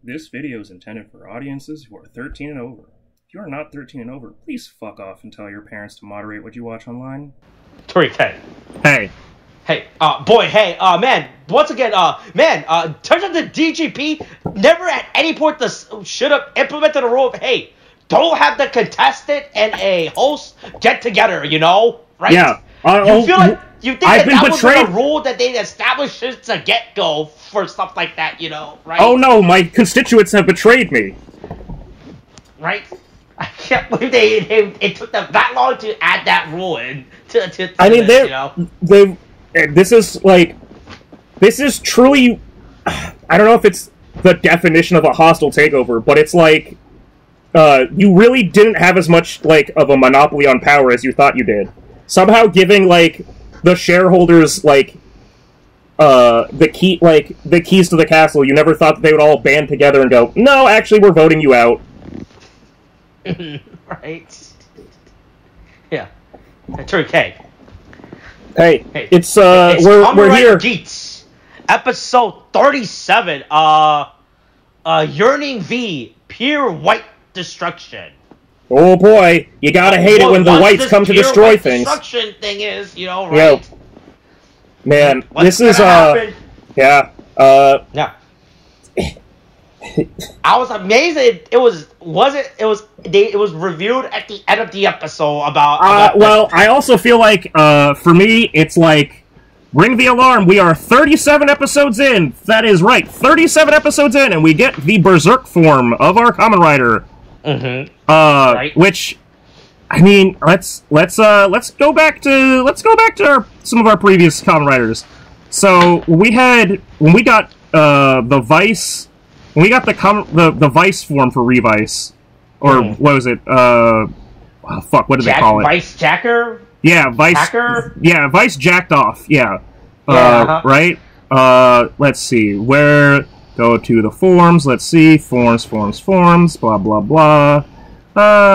This video is intended for audiences who are 13 and over. If you are not 13 and over, please fuck off and tell your parents to moderate what you watch online. Tariq, hey. Hey. Hey, boy, hey, man, once again, turns out the DGP never at any point should have implemented a rule of, hey, don't have the contestant and a host get together, you know? Right? Yeah. You feel like, you think I've been that betrayed. was a rule that they established since the get-go for stuff like that, you know? Right? Oh no, my constituents have betrayed me. Right? I can't believe it took them that long to add that rule in to I mean, this, you know? This is truly, I don't know if it's the definition of a hostile takeover, but it's like, you really didn't have as much, like, of a monopoly on power as you thought you did. Somehow giving, like, the shareholders, like, the keys to the castle, you never thought that they would all band together and go, no, actually, we're voting you out. Right? Yeah. Tariq, hey. Hey, it's Kamen we're Rider here. Geats, episode 37. Yearning V, pure white destruction. Oh boy, you gotta hate it when the whites come to destroy things. Destruction thing is, you know, right? Yo. Man, What's this is happen? yeah, Yeah. I was amazed. It was reviewed at the end of the episode about well, I also feel like, for me, it's like, ring the alarm, we are 37 episodes in. That is right, 37 episodes in, and we get the Berserk form of our Kamen Rider. Mm-hmm. Right. Which, I mean, let's go back to some of our previous Kamen Riders. So, when we got, the Vice... When we got the Vice form for Revice, or what was it? Oh, fuck, what did they call it? Vice Jacker? Yeah, Vice. Jacker? Yeah, Vice jacked off. Yeah. Right. Let's see. Go to the forms. Let's see. Forms. Blah blah blah.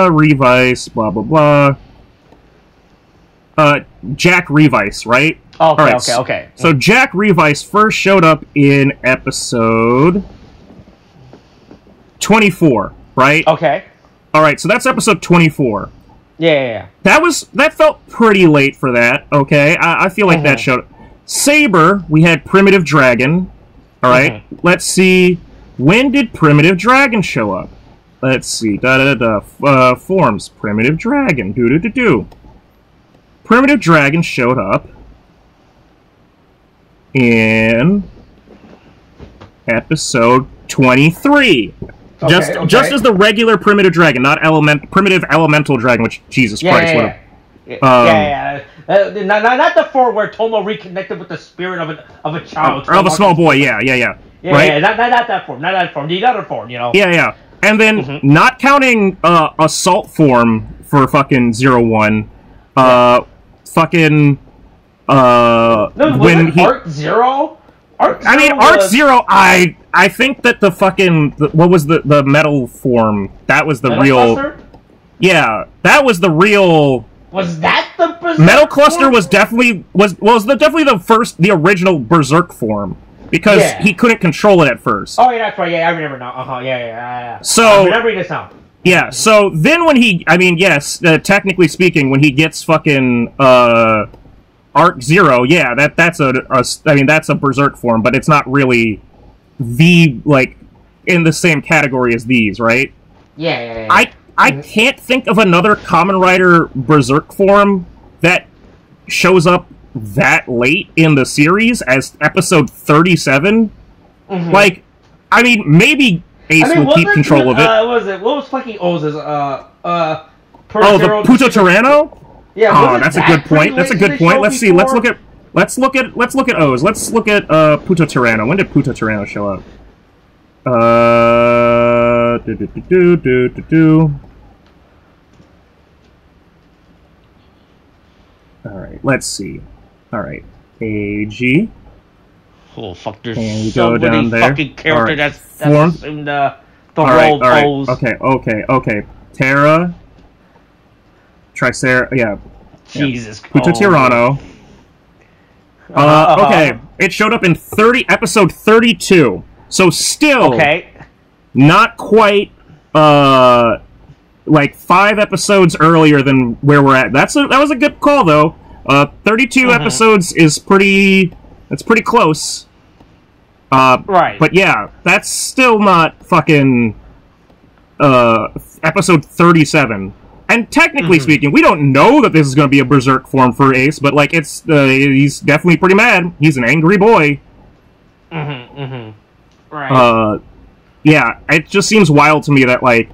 Revice. Blah blah blah. Jack Revice, right? Okay. Okay. So Jack Revice first showed up in episode 24, right? Okay. Alright, so that's episode 24. Yeah. That felt pretty late for that, okay? I feel like that showed up. Saber, we had Primitive Dragon. Alright, let's see. When did Primitive Dragon show up? Let's see. Forms. Primitive Dragon. Primitive Dragon showed up in episode 23. Just as the regular Primitive Dragon, not Primitive Elemental Dragon, which, Jesus Christ, what a... Not the form where Tomo reconnected with the spirit of a child. Of a small boy, yeah. Right? Yeah, not that form, the other form, you know? Yeah. And then, not counting, Assault form for fucking 01, when he... Arc Zero? Arc Zero, I think that the fucking... what was the metal form? That was the real... Cluster? Yeah, that was the real... Was that the Berserk Metal Cluster form? was definitely... definitely the original Berserk form. Because he couldn't control it at first. Oh, yeah, that's right. Yeah, I remember now. Yeah. So... I'm remembering this now. Yeah, so then when he... I mean, yes, technically speaking, when he gets fucking... Arc Zero, yeah, that's a Berserk form, but it's not really in the same category as these, right? Yeah. I can't think of another Kamen Rider Berserk form that shows up that late in the series as episode 37. Like, I mean, maybe Ace will keep control of it. What was fucking Oz's, the Puto Tyranno? Yeah, that's a good point. Let's see. Let's look at O's. Let's look at Puto Tyranno. When did Puto Tyranno show up? Alright, let's see. Alright. AG. Oh fuck, there's and so go many down there. fucking characters that's in the role pose. Okay. Terra. Tricera, yeah. Jesus Christ. Puto Tyranno. Okay, it showed up in episode 32. So still, okay. not quite, like 5 episodes earlier than where we're at. That was a good call, though. 32 episodes is that's pretty close. Right. But yeah, that's still not fucking, episode 37. And technically speaking, we don't know that this is going to be a berserk form for Ace, but, like, he's definitely pretty mad. He's an angry boy. Right. Yeah, it just seems wild to me that, like,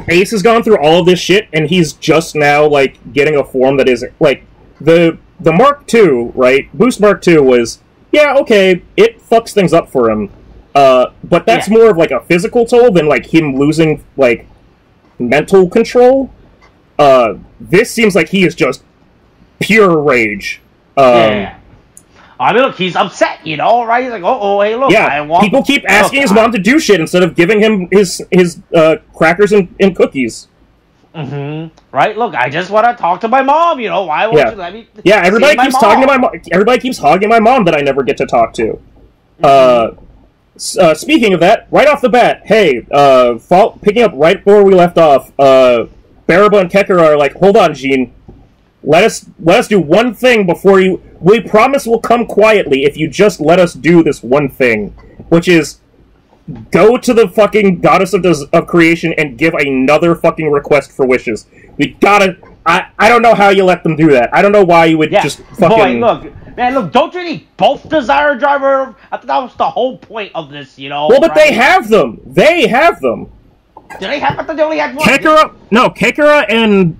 Ace has gone through all of this shit, and he's just now, like, getting a form that is, like, the Mark II, right? Boost Mark II was, yeah, okay, it fucks things up for him. But that's more of, like, a physical toll than, like, him losing, like, mental control. This seems like he is just pure rage. I mean, look, he's upset, you know, right? He's like, hey, look, yeah, I want... people keep asking his mom to do shit instead of giving him his crackers and cookies. Right? Look, I just want to talk to my mom, you know, why won't you let me... Yeah, everybody keeps talking to my mom. Everybody keeps hogging my mom that I never get to talk to. Speaking of that, right off the bat, hey, picking up right where we left off, Baraba and Kekara are like, hold on, Jean. Let us do one thing before you... We promise we'll come quietly if you just let us do this one thing. Which is, go to the fucking goddess of creation and give another fucking request for wishes. We gotta... I don't know how you let them do that. I don't know why you would just fucking... Boy, look, don't you need both Desire Driver? I thought that was the whole point of this, you know? Well, but they have them! They have them! Do they have... I thought they only had one. Kekara and,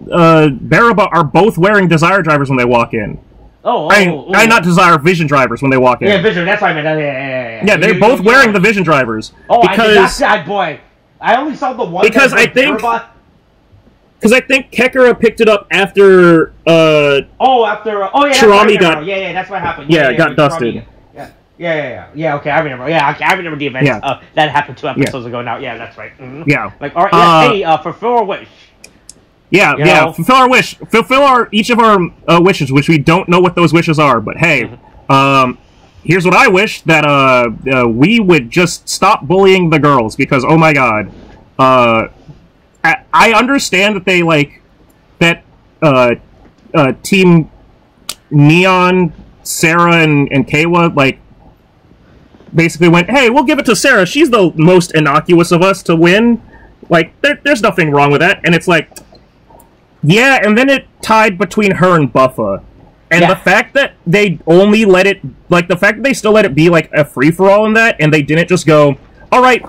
Baraba are both wearing Desire Drivers when they walk in. Not Desire, Vision Drivers when they walk in. Yeah, Vision, that's what I meant. Yeah, they're both wearing the Vision Drivers. That's that boy. I only saw the one. Because I think Kekara picked it up after, Shirami got... Yeah, that's what happened. Got dusted. Yeah, okay, I remember. Yeah, I remember the event. That happened 2 episodes ago now. Yeah, that's right. Yeah. Like, alright, hey, fulfill our wish. Fulfill our wish. Fulfill each of our wishes, which we don't know what those wishes are. But hey, here's what I wish, that we would just stop bullying the girls, because oh my god, I understand that they like that Team Neon, Sarah, and Kawa like basically went, hey, we'll give it to Sarah. She's the most innocuous of us to win. Like, there's nothing wrong with that. And it's like, yeah, and then it tied between her and Buffa. And the fact that they only let it, like, the fact that they still let it be, like, a free-for-all in that, and they didn't just go, alright,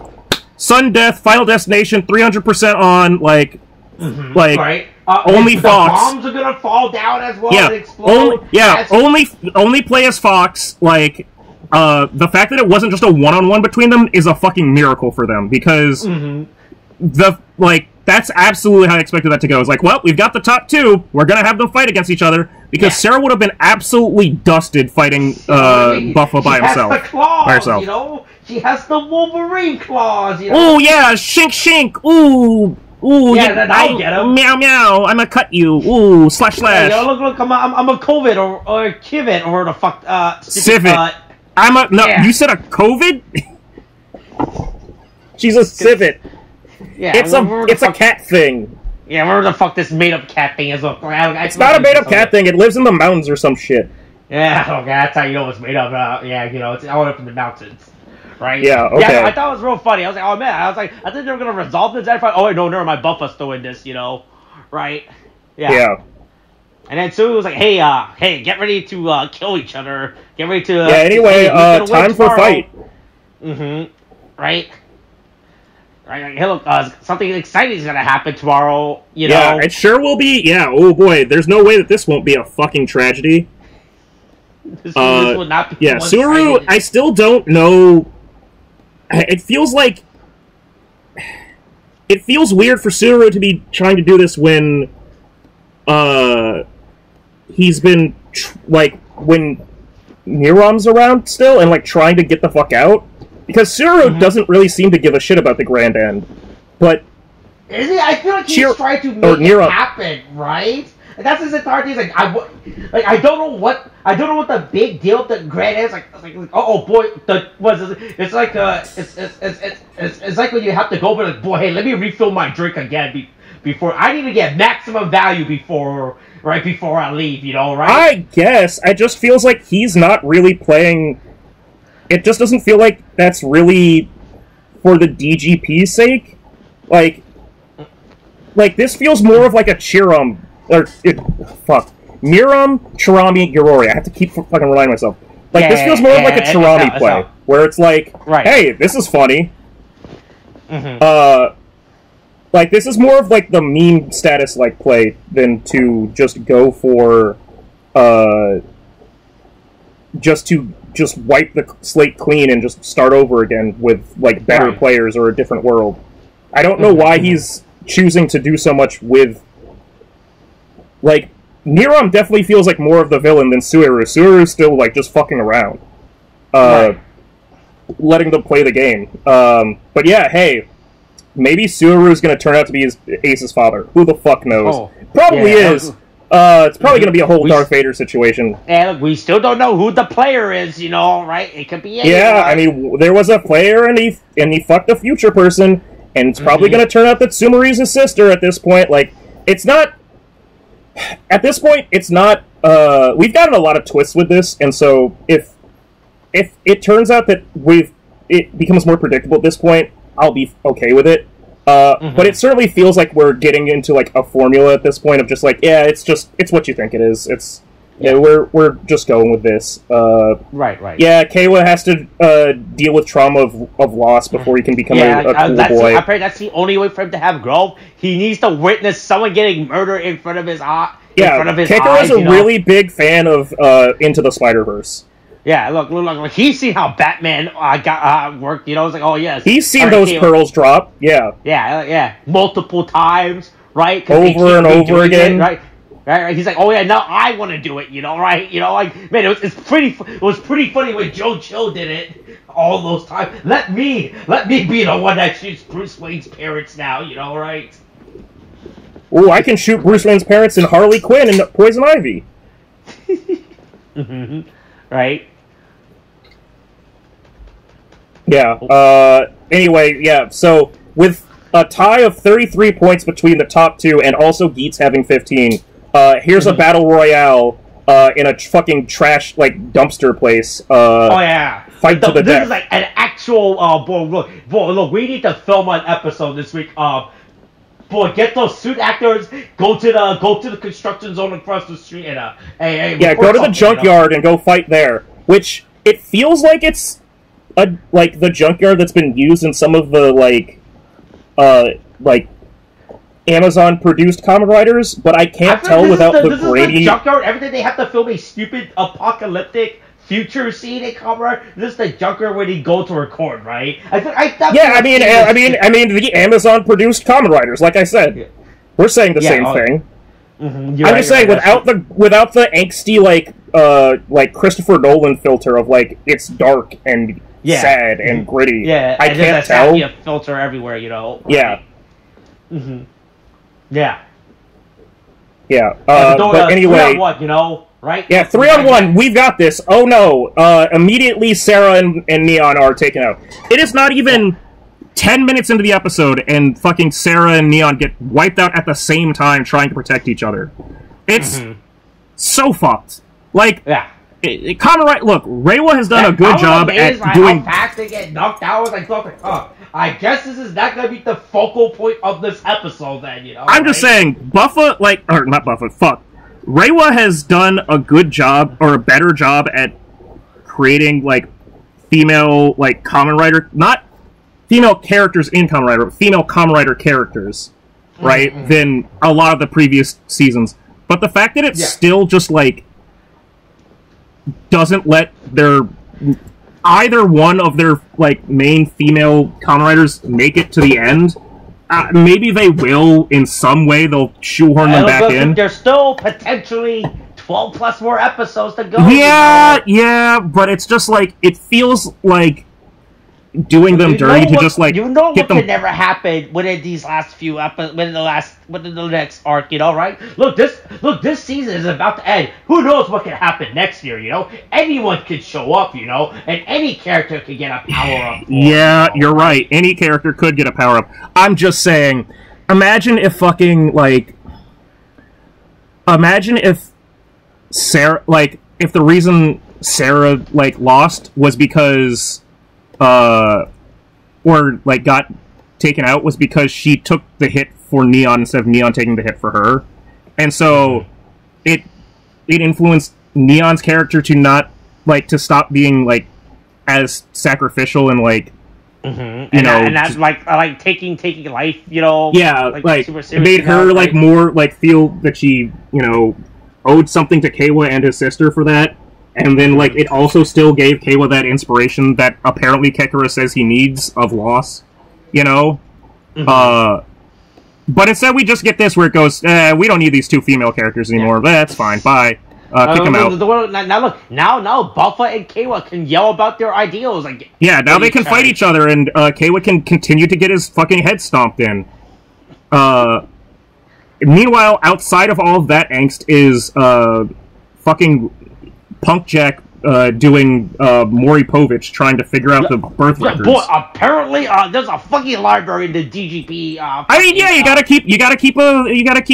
Sun Death, Final Destination, 300% on, like, right. Only the Fox. Bombs are gonna fall down as well Yeah, and explode. only play as Fox, like, the fact that it wasn't just a one-on-one between them is a fucking miracle for them, because that's absolutely how I expected that to go. It's like, well, we've got the top two, we're gonna have them fight against each other, because Sarah would have been absolutely dusted fighting Buffa by herself. She has the claws, you know? She has the Wolverine claws, you know? Oh yeah, shink shink, ooh, I'll get him. Meow meow, I'm gonna cut you, ooh, slash slash. Yeah, look, I'm a COVID or Kivit or the fuck, Civet. You said a COVID? She's a civet. Yeah, it's a cat thing. Yeah, whatever the fuck this made-up cat thing is. It's not a made-up cat thing. It lives in the mountains or some shit. Yeah, okay, that's how you know it's made up. It's out up in the mountains, right? Yeah, okay. Yeah, I thought it was real funny. I was like, oh man, I think they were gonna resolve this. Oh wait, no, never mind. Buffa's still in this, you know, right? Yeah. And then Sue was like, hey, get ready to kill each other. Get ready to. Anyway, time for fight. Right. Right, hey, look, something exciting is gonna happen tomorrow, you know? Yeah, it sure will be, oh boy, there's no way that this won't be a fucking tragedy. This will not be Suru, I still don't know... It feels like... It feels weird for Suru to be trying to do this when... He's been, when Neurom's around still, and, trying to get the fuck out. Because Suru doesn't really seem to give a shit about the Grand End, but... Is he? I feel like he's trying to make it happen, right? that's his entire thing. Like I don't know what the big deal with the Grand is. Oh boy, it's like when you have to go, but like, boy, hey, let me refill my drink again before I need to get maximum value before I leave. You know, right? I guess it just feels like he's not really playing. It just doesn't feel like that's really for the DGP's sake. Like this feels more of like a Miram, Chirami, Yorori. I have to keep fucking reminding myself. This feels more like a Chirami play, where it's like, hey, this is funny. This is more of like the meme status like play than to just go for, just wipe the slate clean and just start over again with like better players or a different world. I don't know why he's choosing to do so much with, like, Miram definitely feels like more of the villain than Sueru. Sueru's still like just fucking around, letting them play the game. But yeah, hey, maybe Sueru's gonna turn out to be Ace's father. Who the fuck knows? Probably is. It's probably going to be a whole Darth Vader situation. And we still don't know who the player is, you know, right? It could be anyone. Yeah, I mean, there was a player, and he fucked a future person, and it's probably going to turn out that Sumari's his sister at this point. Like, it's not... At this point, it's not... we've gotten a lot of twists with this, and so if it turns out that it becomes more predictable at this point, I'll be okay with it. But it certainly feels like we're getting into like a formula at this point of just like, yeah, it's what you think it is. We're just going with this. Right. Yeah, Keiwa has to deal with trauma of loss before he can become a cool boy. I'm afraid that's the only way for him to have growth. He needs to witness someone getting murdered in front of his eye. Yeah, Keiko is a really big fan of Into the Spider-Verse. Yeah, look. He's seen how Batman got worked. You know, it's like, oh yes, he's seen those pearls drop. Yeah, multiple times, right? Over and over again, right. He's like, oh yeah, now I want to do it. You know, right? You know, like, man, it was pretty funny when Joe Chill did it all those times. Let me be the one that shoots Bruce Wayne's parents now. You know, right? Oh, I can shoot Bruce Wayne's parents and Harley Quinn and Poison Ivy. Right. Yeah, anyway, yeah, so with a tie of 33 points between the top two and also Geats having 15, here's a battle royale in a fucking trash, like, dumpster place. Oh, yeah. Fight to the death. This is like an actual, look, we need to film an episode this week. Boy, get those suit actors, go to the construction zone across the street and go to the junkyard and go fight there. Which, it feels like it's like the junkyard that's been used in some of the Amazon produced Kamen Riders, but I can't tell without the grainy. This is the junkyard. Everything they have to film a stupid apocalyptic future scene in Kamen Rider. This is the junkyard where they go to record, right? I mean the Amazon produced Kamen Riders. Like I said, we're saying the same thing. I'm just saying without the angsty like Christopher Nolan filter of like it's dark and sad and gritty. Yeah, I can't tell. A filter everywhere, you know. Right? Yeah. Yeah. Yeah. But anyway, 3-on-1, you know, right? Yeah, 3-on-1. We've got this. Oh no! Immediately, Sarah and Neon are taken out. It is not even 10 minutes into the episode, and fucking Sarah and Neon get wiped out at the same time, trying to protect each other. It's so fucked. Like, Kamen Rider. Look, Reiwa has done a good job at doing. How fast they get knocked out. I was like, I guess this is not going to be the focal point of this episode, then, you know. I'm just saying, Reiwa has done a good job, or a better job at creating, like, female, like, Kamen Rider, not female characters in Kamen Rider, but female Kamen Rider characters, right, than a lot of the previous seasons. But the fact that it's still just, like, doesn't let either one of their, like, main female Kamen Riders make it to the end. Maybe they will in some way. They'll shoehorn them back in. There's still potentially 12 plus more episodes to go. Yeah, but it's just like, it feels like doing them dirty to just like you know get what them. could never happen within these last few within the next arc, you know, right? Look, this season is about to end. Who knows what could happen next year, you know? Anyone could show up, you know, and any character could get a power up. Yeah, you're right. Any character could get a power up. I'm just saying, imagine if Sarah, like, if the reason Sarah, like, lost was because, or, like, got taken out was because she took the hit for Neon instead of Neon taking the hit for her. And so, it influenced Neon's character to not, like, to stop being, like, as sacrificial and, like, you know, and that's like taking life, you know. Yeah, like it made her like more like feel that she, you know, owed something to Keiwa and his sister for that, and then like it also still gave Keiwa that inspiration that apparently Kekura says he needs of loss, you know. But instead we just get this where it goes, we don't need these two female characters anymore. That's fine, bye. Kick them out. Now look, now Buffa and Keiwa can yell about their ideals. Like, yeah, now they can fight each other, and Keiwa can continue to get his fucking head stomped in. Meanwhile, outside of all of that angst is fucking Punk Jack doing Maury Povich trying to figure out the birth records. Boy, apparently there's a fucking library in the DGP. I mean, yeah, you gotta keep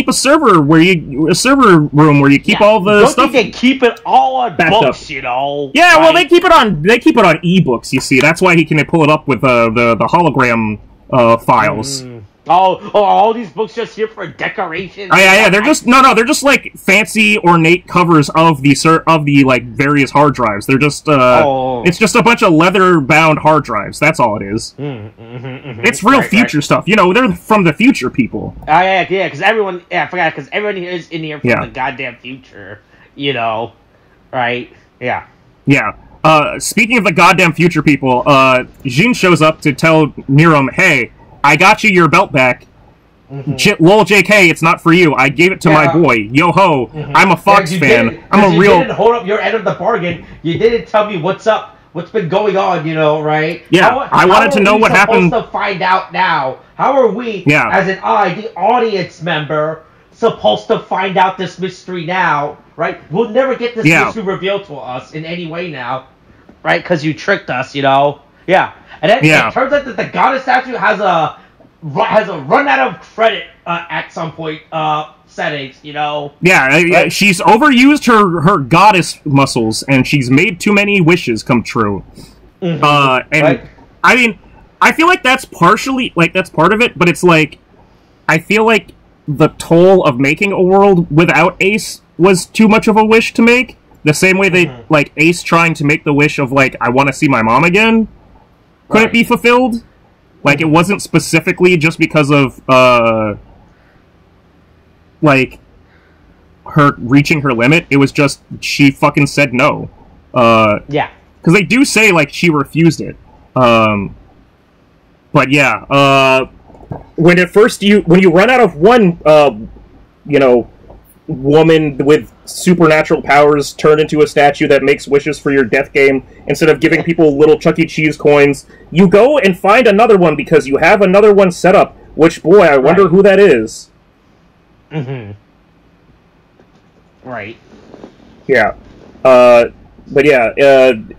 a server a server room where you keep all the stuff. They keep it all on books, you know. Yeah, right? Well, they keep it on ebooks. You see, that's why he can pull it up with the hologram files. All these books just here for decoration. Yeah. They're just they're just like fancy, ornate covers of the like various hard drives. They're just it's just a bunch of leather-bound hard drives. That's all it is. It's real future stuff. You know, they're from the future people. Yeah, because everyone. Yeah, I forgot because everyone is in here from the goddamn future. You know, right? Yeah. Yeah. Speaking of the goddamn future people, Jin shows up to tell Niram, hey, I got you your belt back. Lol JK, it's not for you. I gave it to my boy. Yo-ho, I'm a Fox fan. I'm a real... You didn't hold up your end of the bargain. You didn't tell me what's up, what's been going on, you know, right? Yeah, I wanted to know what happened. Supposed to find out now? How are we, as the audience member, supposed to find out this mystery now, right? We'll never get this mystery revealed to us in any way now, right? Because you tricked us, you know? Yeah. And then it turns out that the goddess statue has a run out of credit at some point settings, you know. Yeah, she's overused her goddess muscles, and she's made too many wishes come true. I mean, I feel like that's partially that's part of it, but it's like I feel like the toll of making a world without Ace was too much of a wish to make. The same way they like Ace trying to make the wish of like I want to see my mom again. Couldn't be fulfilled. Like, it wasn't specifically just because of, like, her reaching her limit. It was just, she fucking said no. Yeah. Because they do say, like, she refused it. But yeah, when you run out of one, you know, woman with supernatural powers turned into a statue that makes wishes for your death game, instead of giving people little Chuck E. Cheese coins, you go and find another one because you have another one set up, which, boy, I wonder who that is. Right. Yeah. But yeah,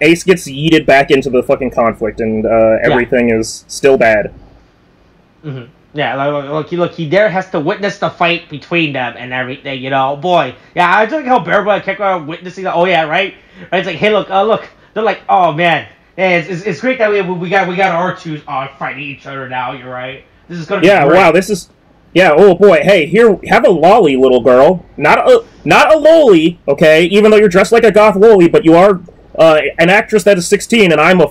Ace gets yeeted back into the fucking conflict, and everything is still bad. Yeah, look, he there has to witness the fight between them and everything, you know. Boy, yeah, I just like how Bearboy and Kekko are witnessing that. Oh yeah, right. It's like, hey, look. They're like, oh man, yeah, it's great that we got our two fighting each other now. You're right. This is gonna be great. Wow, this is. Yeah, oh boy, hey, here, have a lolly, little girl. Not a lolly, okay? Even though you're dressed like a goth lolly, but you are an actress that is 16, and I'm a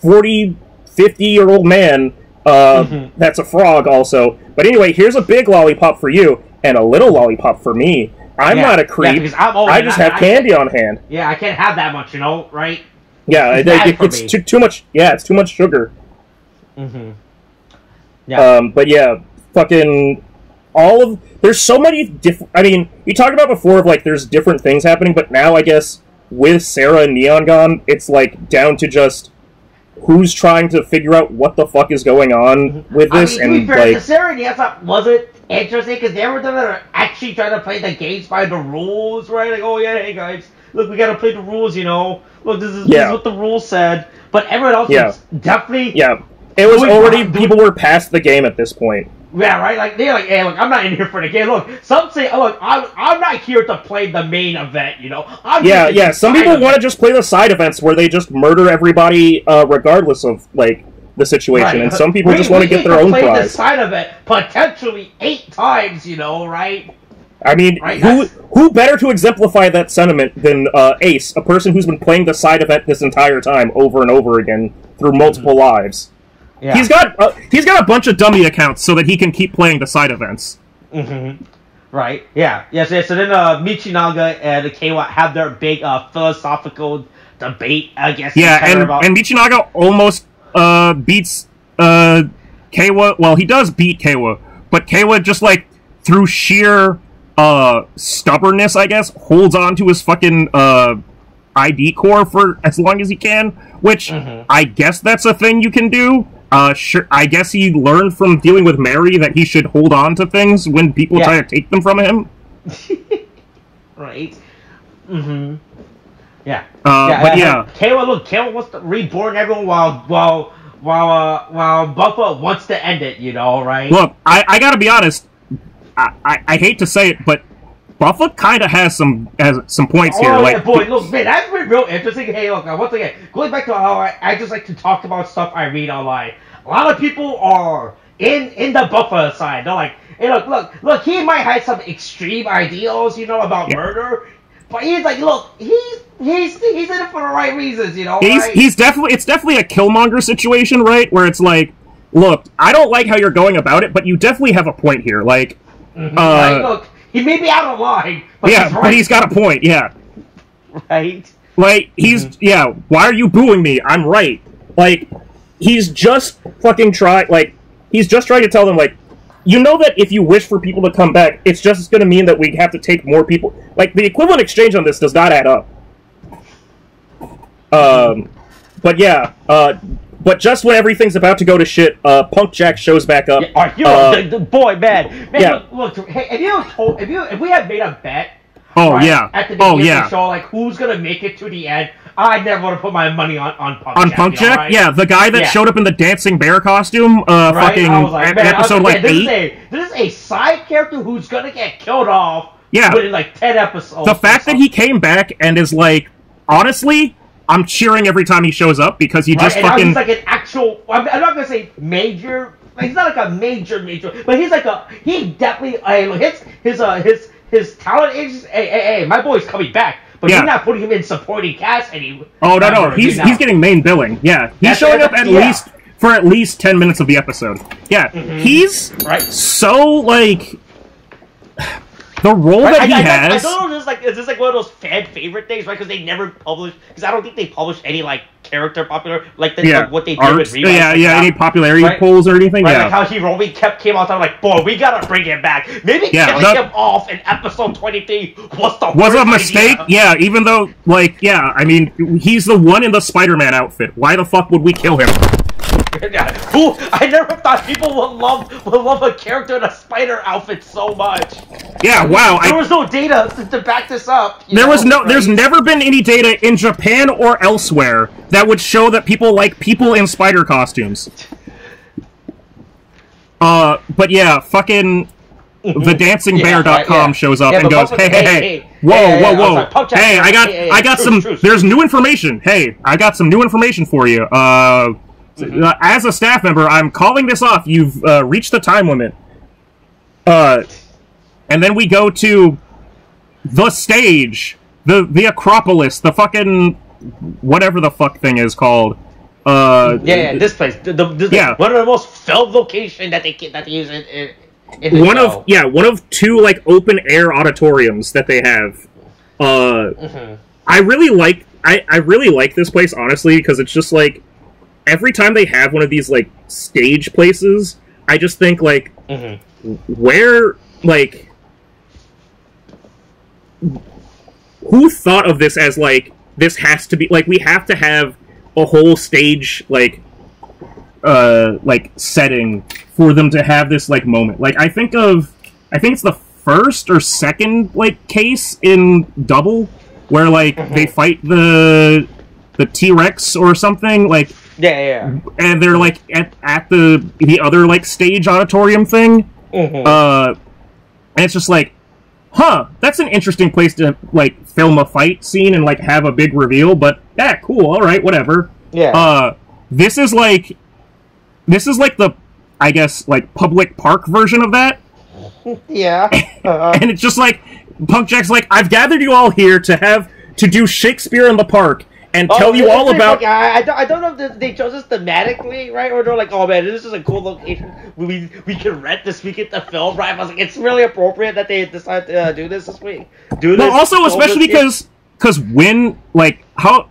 40, 50-year-old man. That's a frog also. But anyway, here's a big lollipop for you, and a little lollipop for me. I'm not a creep. Yeah, I just have candy on hand. Yeah, I can't have that much, you know, right? Yeah, it's too much. Yeah, it's too much sugar. Yeah. But yeah, fucking there's so many different. I mean, we talked about before of like there's different things happening, but now I guess with Sarah and Neon gone, it's like down to just who's trying to figure out what the fuck is going on with this, I mean, and like, the Serenity, I thought wasn't interesting because they were actually trying to play the games by the rules, right? Like, oh yeah, hey guys, look, we gotta play the rules, you know. Look, this is what the rules said. But everyone else was definitely it was already people were past the game at this point. Yeah, right. Like they're like, hey, look, I'm not in here for the game. Look, some say, oh, look, I'm not here to play the main event. You know. Some people want to just play the side events where they just murder everybody, regardless of like the situation, and some people just want to get their own prize. Play the side event potentially 8 times. You know, right? I mean, who better to exemplify that sentiment than Ace, a person who's been playing the side event this entire time over and over again through multiple lives. Yeah. He's got a bunch of dummy accounts so that he can keep playing the side events. Right. Yeah. Yes. So then Michinaga and Keiwa have their big philosophical debate. I guess. Yeah, and Michinaga almost beats Keiwa. Well, he does beat Keiwa, but Keiwa just like through sheer stubbornness, I guess, holds on to his fucking ID core for as long as he can. Which I guess that's a thing you can do. Sure. I guess he learned from dealing with Mary that he should hold on to things when people try to take them from him. Right. Yeah. Keiwa wants to reborn everyone while Buffa wants to end it. You know, right? Look, I gotta be honest. I hate to say it, but Buffa kind of has some points here. Like, boy, look, man, that's been real interesting. Hey, look, once again, going back to how I just like to talk about stuff I read online. A lot of people are in the Buffa side. They're like, hey, look, he might have some extreme ideals, you know, about murder, but he's like, look, he's in it for the right reasons, you know. It's definitely a Killmonger situation, right? Where it's like, look, I don't like how you're going about it, but you definitely have a point here, like, like, look. He may be out of line, but he's right. But he's got a point, Right? Like, why are you booing me? I'm right. Like, he's just fucking he's just trying to tell them, like, you know that if you wish for people to come back, it's just gonna mean that we have to take more people. Like, the equivalent exchange on this does not add up. But just when everything's about to go to shit, Punk Jack shows back up. Boy, man. Look, hey, if we had made a bet, at the beginning of the show, like who's gonna make it to the end, I never want to put my money on Punk Jack. On Punk Jack, right? Yeah, the guy that showed up in the dancing bear costume, episode 8. This is a side character who's gonna get killed off. Within like 10 episodes. The fact that he came back and is like, honestly, I'm cheering every time he shows up because he just fucking. He's like an actual. I'm not gonna say major. He's not like a major, but he's like he definitely. His talent is. Hey, my boy's coming back, but you're not putting him in supporting cast anymore. Oh no, he's getting main billing. Yeah, he's showing up least for at least 10 minutes of the episode. Yeah, he's so like. The role that he has. I don't know. Is this like one of those fan favorite things, right? Because they never publish. Because I don't think they publish any like character popular like what they do with rewrites. Any popularity polls or anything. Right, like how Hiromi came out like, boy, we gotta bring him back. Maybe killing him off in episode 23 was a mistake. Idea. Yeah, even though I mean, he's the one in the Spider-Man outfit. Why the fuck would we kill him? I never thought people would love a character in a spider outfit so much. Yeah, wow. There was no data to back this up. There's never been any data in Japan or elsewhere that would show that people like people in spider costumes. But yeah, fucking thedancingbear.com shows up and goes, hey, whoa, hey, I got some, there's new information. Hey, I got some new information for you. As a staff member, I'm calling this off. You've reached the time limit. And then we go to the stage, the Acropolis, the fucking whatever the fuck thing is called. This place. One of the most filmed locations that they use in the show. One of 2 like open air auditoriums that they have. I really like this place honestly because it's just like. Every time they have one of these, like, stage places, I just think, like, where, like... Who thought of this as, like, this has to be... Like, we have to have a whole stage like setting for them to have this like moment. Like I think it's the first or second like case in Double where like they fight the T-Rex or something like and they're like at the other like stage auditorium thing. And it's just like, huh, that's an interesting place to like film a fight scene and like have a big reveal, but yeah, cool, all right, whatever. This is like the, I guess, like public park version of that. And it's just like Punk Jack's like, I've gathered you all here to do Shakespeare in the park and tell you all about. I don't know if they chose this thematically, right? Or they're like, oh man, this is a cool location. We can rent this week at the film, right? I was like, it's really appropriate that they decided to do this week. Well, also especially because when like I'm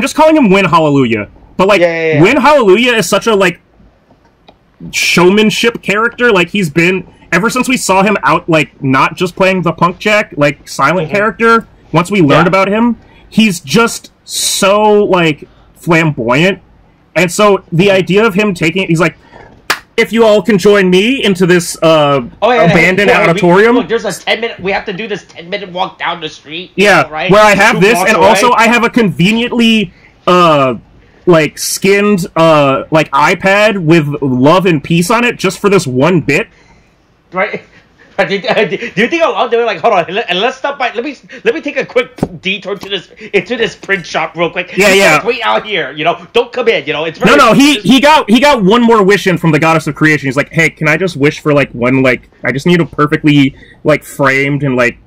just calling him Win Hallelujah, but like Win Hallelujah is such a like showmanship character. Like he's been ever since we saw him out, like not just playing the Punk Jack like silent character. Once we learned about him, he's just so like flamboyant, and so the idea of him taking it, he's like, if you all can join me into this abandoned auditorium. Look, there's a 10-minute. We have to do this 10-minute walk down the street. Right. Where I have this, and also I have a conveniently like skinned like iPad with love and peace on it, just for this one bit. Right. Do you think I'll do it? Like, hold on, and let's stop by. Let me take a quick detour into this print shop real quick. Wait out here, don't come in. It's very he got one more wish in from the goddess of creation. He's like, hey, can I just wish for like one, like I just need a perfectly like framed and like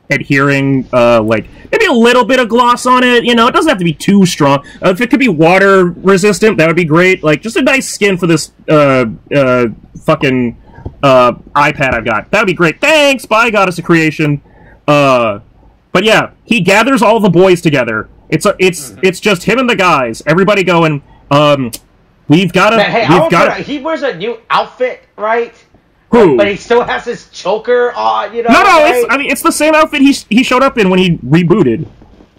adhering like maybe a little bit of gloss on it. It doesn't have to be too strong. If it could be water resistant, that would be great. Like just a nice skin for this fucking iPad I've got. That'd be great. Thanks, bye, goddess of creation. But yeah, he gathers all the boys together. It's just him and the guys. Everybody going. We've got to. He wears a new outfit, right? Who? But he still has his choker on. No. Right? It's the same outfit he showed up in when he rebooted.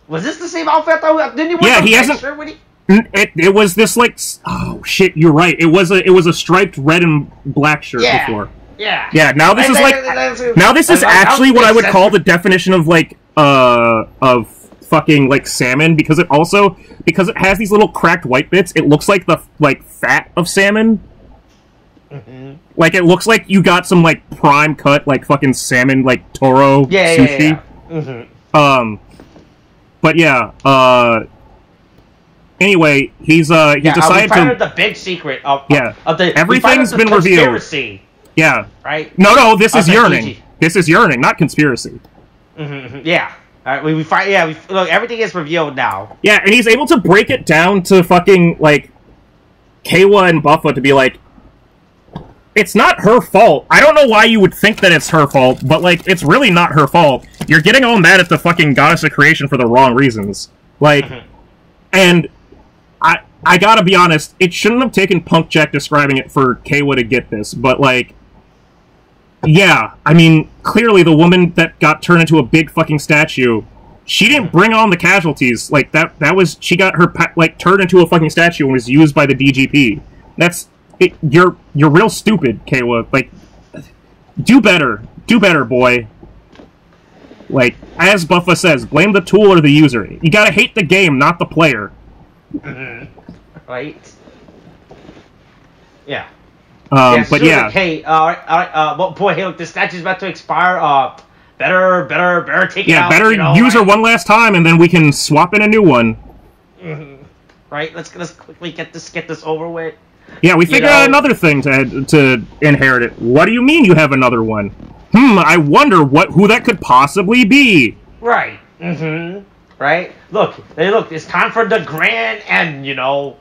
Was this the same outfit? Didn't he wear he hasn't. Shirt when he... It was this like, oh shit, you're right. It was a striped red and black shirt before. Yeah. Now this is like this is actually what I would call the definition of like of fucking like salmon, because it has these little cracked white bits. It looks like the like fat of salmon. Like it looks like you got some like prime cut like fucking salmon like Toro sushi. But yeah. Anyway, he decided we found out the big secret of the everything's been revealed. Yeah. Right. No. This is yearning. This is yearning, not conspiracy. Yeah. All right. We find. Yeah. Look, everything is revealed now. Yeah, and he's able to break it down to fucking like Kawa and Buffa to be like, it's not her fault. I don't know why you would think that it's her fault, but like, it's really not her fault. You're getting all mad at the fucking goddess of creation for the wrong reasons. Like, and I gotta be honest, it shouldn't have taken Punk Jack describing it for Kawa to get this, but like, yeah, I mean, clearly the woman that got turned into a big fucking statue, she didn't bring on the casualties. Like, that was, she got her, like, turned into a fucking statue and was used by the DGP. That's, you're real stupid, Kawa. Like, do better, boy. Like, as Buffa says, blame the tool or the user. You gotta hate the game, not the player. Right? Yeah. But yeah. Like, hey, well, boy, hey, look, this statue's about to expire. Better take it out. Yeah, better use her one last time, and then we can swap in a new one. Right? Let's quickly get this over with. Yeah, we figured out another thing to inherit it. What do you mean you have another one? I wonder who that could possibly be. Right. Right? Look, it's time for the grand end, Yeah.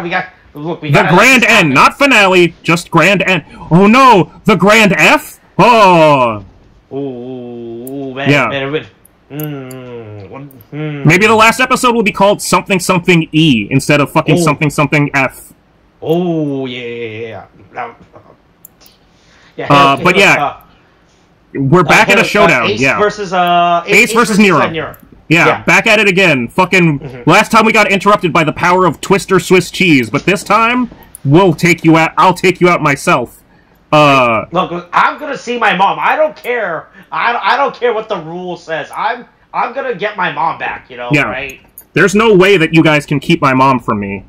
We got the grand end, not finale, just grand end. Oh no, the grand F? Oh. Ooh, man. Yeah. Maybe the last episode will be called something something E instead of fucking something something F. Oh, yeah. But yeah. We're back at a showdown. Ace versus Nero. Yeah, back at it again. Fucking last time we got interrupted by the power of Twister Swiss cheese, but this time we'll take you out. I'll take you out myself. Look, I'm gonna see my mom. I don't care. I don't care what the rule says. I'm gonna get my mom back. You know, right? There's no way that you guys can keep my mom from me.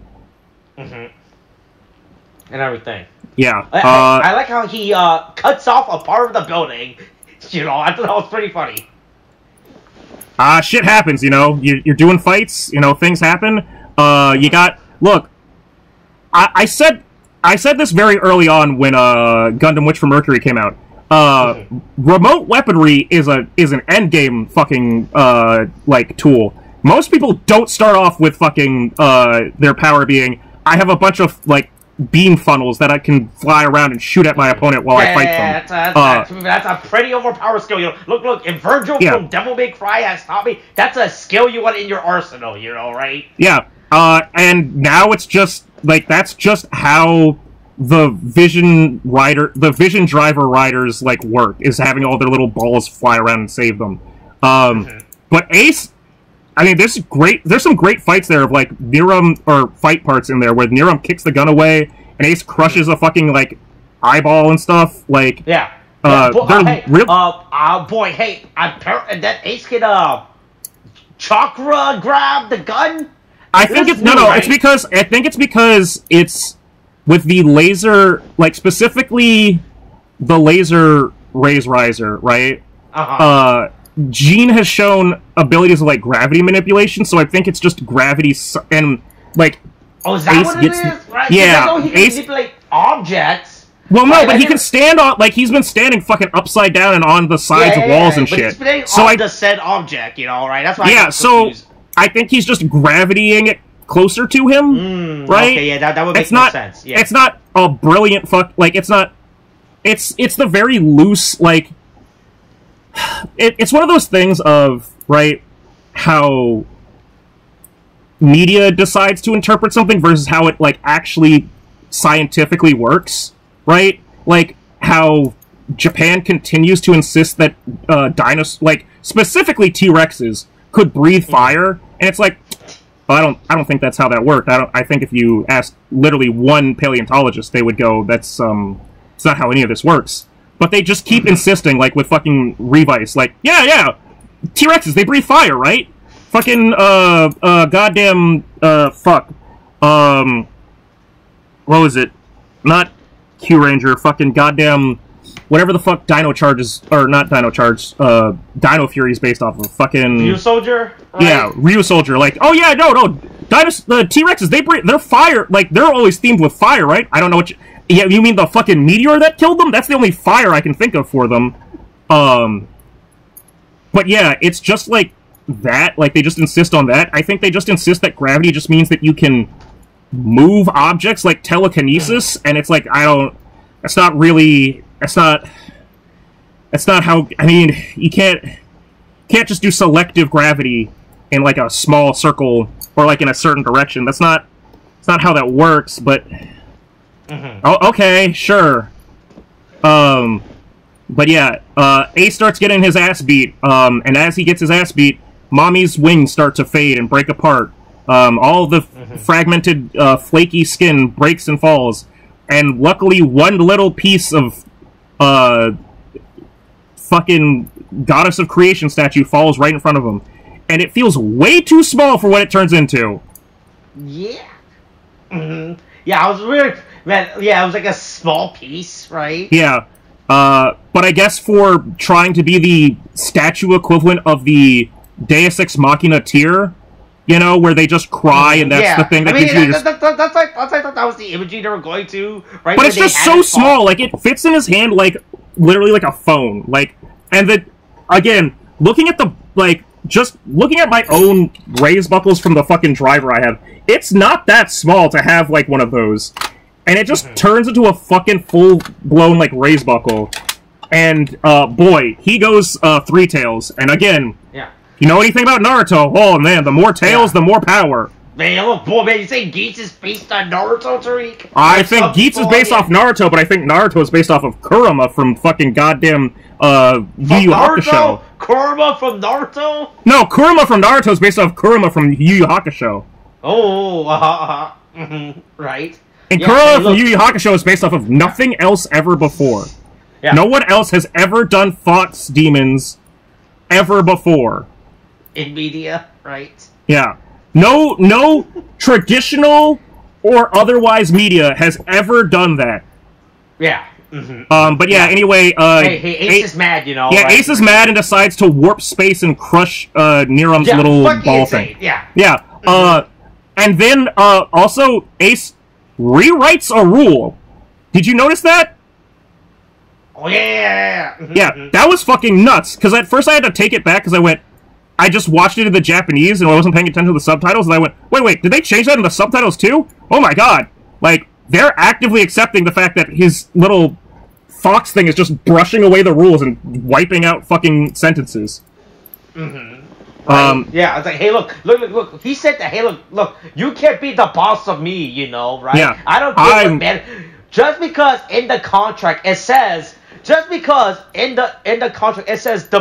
And everything. Yeah. I like how he cuts off a part of the building. You know, I thought that was pretty funny. Shit happens, you know. You're doing fights, you know, things happen. You got... Look, I said this very early on when Gundam Witch from Mercury came out. Remote weaponry is an endgame fucking, like, tool. Most people don't start off with fucking, their power being, I have a bunch of, like, beam funnels that I can fly around and shoot at my opponent while I fight them. That's a pretty overpowered skill. You know, look, if Virgil from Devil May Cry has taught me, that's a skill you want in your arsenal, you know, right? Yeah, and now it's just, like, that's just how the Vision Driver riders, like, work, is having all their little balls fly around and save them. But Ace... I mean, there's some great fights there of, like, Niram, or fight parts in there, where Niram kicks the gun away, and Ace crushes a fucking, like, eyeball and stuff, like... Yeah. Hey, and that Ace can, chakra grab the gun? I think it's... No, right? I think it's because it's with the laser, like, specifically the laser Raise Riser, right? Jean has shown abilities of, like, gravity manipulation, so I think it's just gravity and, like... Oh, is that Ace what it is? Right? Yeah. He can manipulate objects. Well, no, but he can stand on... Like, he's been standing fucking upside down and on the sides of walls and shit. But he's on the said object, you know, right? That's why I'm confused. So I think he's just gravitying it closer to him, right? Okay, yeah, that would make more sense. Yeah. It's not a brilliant like, it's not... It's the very loose, like... It's one of those things of, right, how media decides to interpret something versus how it, like, actually scientifically works, right? Like, how Japan continues to insist that like, specifically T-Rexes could breathe fire, and it's like, well, I don't think that's how that worked. I think if you asked literally one paleontologist, they would go, that's, it's not how any of this works. But they just keep insisting, like, with fucking Revice, like, yeah, T-Rexes, they breathe fire, right? Fucking, goddamn, fuck. What was it? Not Q-Ranger, fucking goddamn, whatever the fuck Dino Charge is, or not Dino Charge, Dino Fury is based off of, fucking... Ryu Soldier? Right? Yeah, Ryu Soldier, like, oh yeah, no, the T-Rexes, they're fire, like, they're always themed with fire, right? I don't know what you... Yeah, you mean the fucking meteor that killed them? That's the only fire I can think of for them. But yeah, it's just like that. Like, they just insist on that. I think they just insist that gravity just means that you can move objects like telekinesis, and it's like, that's not how, I mean, you can't just do selective gravity in, like, a small circle, or, like, in a certain direction. It's not how that works, but... Oh, okay, sure. But yeah, Ace starts getting his ass beat, and as he gets his ass beat, Mommy's wings start to fade and break apart. All the fragmented, flaky skin breaks and falls, and luckily one little piece of, fucking Goddess of Creation statue falls right in front of him. And it feels way too small for what it turns into. Yeah. Yeah, I was weird. Man, yeah, it was like a small piece, right? Yeah. But I guess for trying to be the statue equivalent of the Deus Ex Machina tier, you know, where they just cry and that's the thing that gives you... That's like that was the imagery they were going to, right? But it's just so small, like, it fits in his hand, like, literally like a phone. Like, and then, again, looking at the, like, just looking at my own raise buckles from the fucking driver I have, it's not that small to have, like, one of those. And it just turns into a fucking full-blown, like, raise buckle. And, boy, he goes, three tails. And again, you know anything about Naruto? Oh, man, the more tails, the more power. Man, look, boy, man, you say Geats is based on Naruto, Tariq? I think Geats is based off Naruto, but I think Naruto is based off of Kurama from fucking goddamn, Yu Yu Hakusho. Kurama from Naruto? No, Kurama from Naruto is based off Kurama from Yu Yu Hakusho. Oh, right. And Yeah, Kurama hey, from look. Yu Yu Hakusho is based off of nothing else ever before. Yeah. No one else has ever done Fox Demons ever before. In media, right? Yeah. No traditional or otherwise media has ever done that. Yeah. But yeah, anyway, Hey, Ace is mad, you know. yeah, right? Ace is mad and decides to warp space and crush Nerum's Yeah, little fucking ball insane. thing. Yeah. Yeah. And then also Ace rewrites a rule. Did you notice that? Oh yeah. Yeah, that was fucking nuts. Because at first I had to take it back because I just watched it in the Japanese and I wasn't paying attention to the subtitles, and I went, wait, did they change that in the subtitles too? Oh my god. Like, they're actively accepting the fact that his little fox thing is just brushing away the rules and wiping out fucking sentences. Yeah, I was like, hey, look. He said that, hey, look, you can't be the boss of me, you know, right? Yeah, I don't care what, man. Just because in the contract it says, the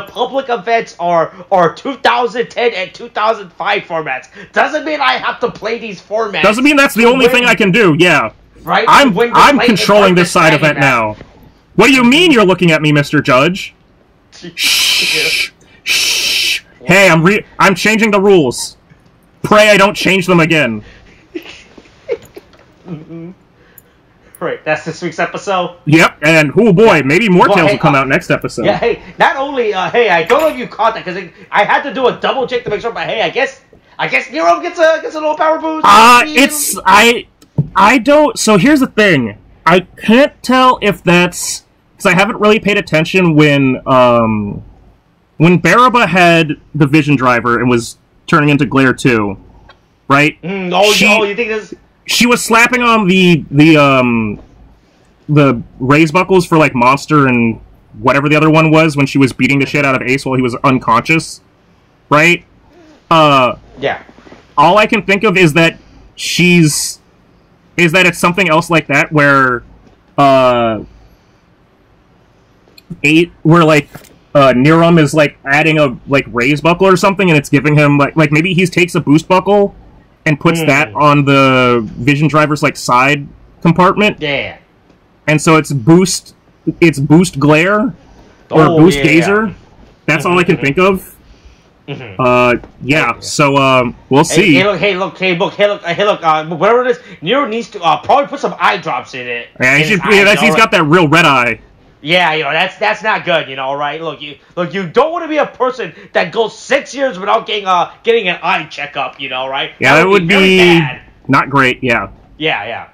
public events are 2010 and 2005 formats, doesn't mean I have to play these formats. Doesn't mean that's the only thing I can do, yeah. Right? I'm controlling this side of it now. What do you mean you're looking at me, Mr. Judge? Shh. Shh. Hey, I'm changing the rules. Pray I don't change them again. Right, that's this week's episode. Yep, and oh boy, maybe more tales will come out next episode. Yeah, hey, not only, hey, I don't know if you caught that, because I had to do a double check to make sure, but hey, I guess Nero gets a little power boost. I don't, so here's the thing. I can't tell if that's, because I haven't really paid attention when Baraba had the Vision Driver and was turning into Glare 2, right? You think this... She was slapping on the raise buckles for like Monster and whatever the other one was when she was beating the shit out of Ace while he was unconscious, right? Yeah. All I can think of is that it's something else like that where Nerum is like adding a like raise buckle or something, and it's giving him like maybe he takes a boost buckle and puts that on the Vision Driver's like side compartment. Yeah. And so it's boost glare or boost gazer. That's all I can think of. Yeah. So we'll see. Hey, look. Whatever it is, Nero needs to probably put some eye drops in it. Yeah, he's got that real red eye. Yeah, you know, that's not good, you know, right? Look, you don't want to be a person that goes 6 years without getting an eye checkup, you know, right? Yeah, that would be not great. Yeah. Yeah.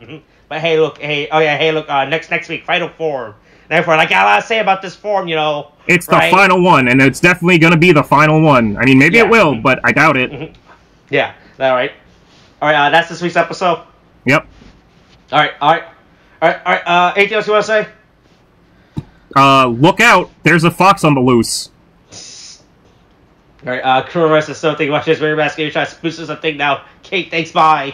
But hey, look, next week, final form. Therefore, like I gotta say about this form, you know, it's the final one, and it's definitely gonna be the final one. I mean, maybe it will, but I doubt it. Yeah. All right. That's this week's episode. Yep. All right. Anything else you want to say? Look out! There's a fox on the loose. Alright, crew rest is something. Watch this very basket. You're trying to spoof something now. Kate, thanks, bye.